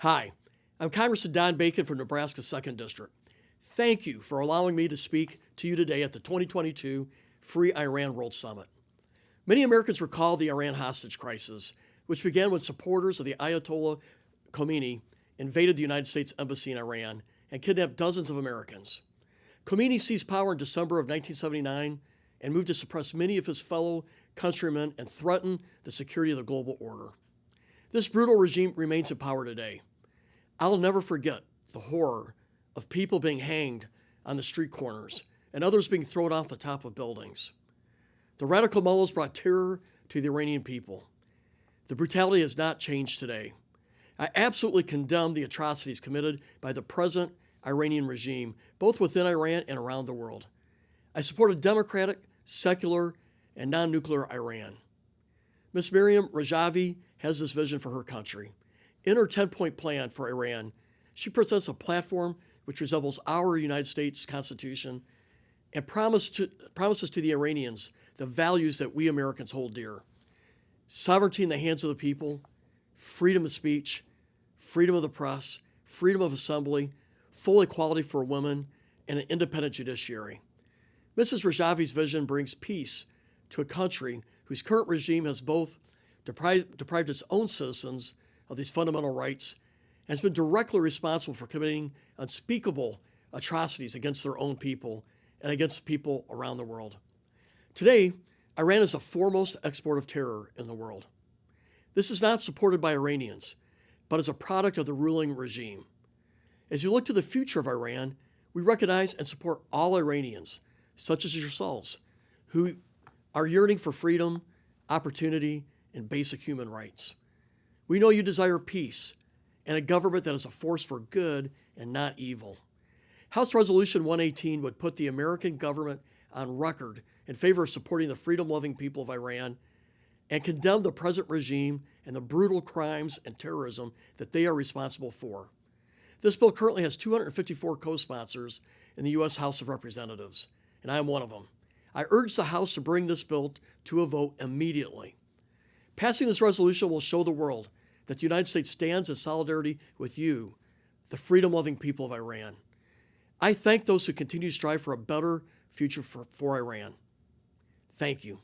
Hi, I'm Congressman Don Bacon from Nebraska's 2nd District. Thank you for allowing me to speak to you today at the 2022 Free Iran World Summit. Many Americans recall the Iran hostage crisis, which began when supporters of the Ayatollah Khomeini invaded the United States Embassy in Iran and kidnapped dozens of Americans. Khomeini seized power in December of 1979 and moved to suppress many of his fellow countrymen and threaten the security of the global order. This brutal regime remains in power today. I'll never forget the horror of people being hanged on the street corners and others being thrown off the top of buildings. The radical mullahs brought terror to the Iranian people. The brutality has not changed today. I absolutely condemn the atrocities committed by the present Iranian regime, both within Iran and around the world. I support a democratic, secular, and non-nuclear Iran. Ms. Maryam Rajavi has this vision for her country. In her 10-point plan for Iran, she presents a platform which resembles our United States Constitution and promises to the Iranians the values that we Americans hold dear: sovereignty in the hands of the people, freedom of speech, freedom of the press, freedom of assembly, full equality for women, and an independent judiciary. Mrs. Rajavi's vision brings peace to a country whose current regime has both deprived its own citizens of these fundamental rights and has been directly responsible for committing unspeakable atrocities against their own people and against people around the world. Today, Iran is the foremost exporter of terror in the world. This is not supported by Iranians, but is a product of the ruling regime. As you look to the future of Iran, we recognize and support all Iranians, such as yourselves, who are yearning for freedom, opportunity, and basic human rights. We know you desire peace and a government that is a force for good and not evil. House Resolution 118 would put the American government on record in favor of supporting the freedom-loving people of Iran and condemn the present regime and the brutal crimes and terrorism that they are responsible for. This bill currently has 254 co-sponsors in the U.S. House of Representatives, and I am one of them. I urge the House to bring this bill to a vote immediately. Passing this resolution will show the world that the United States stands in solidarity with you, the freedom-loving people of Iran. I thank those who continue to strive for a better future for Iran. Thank you.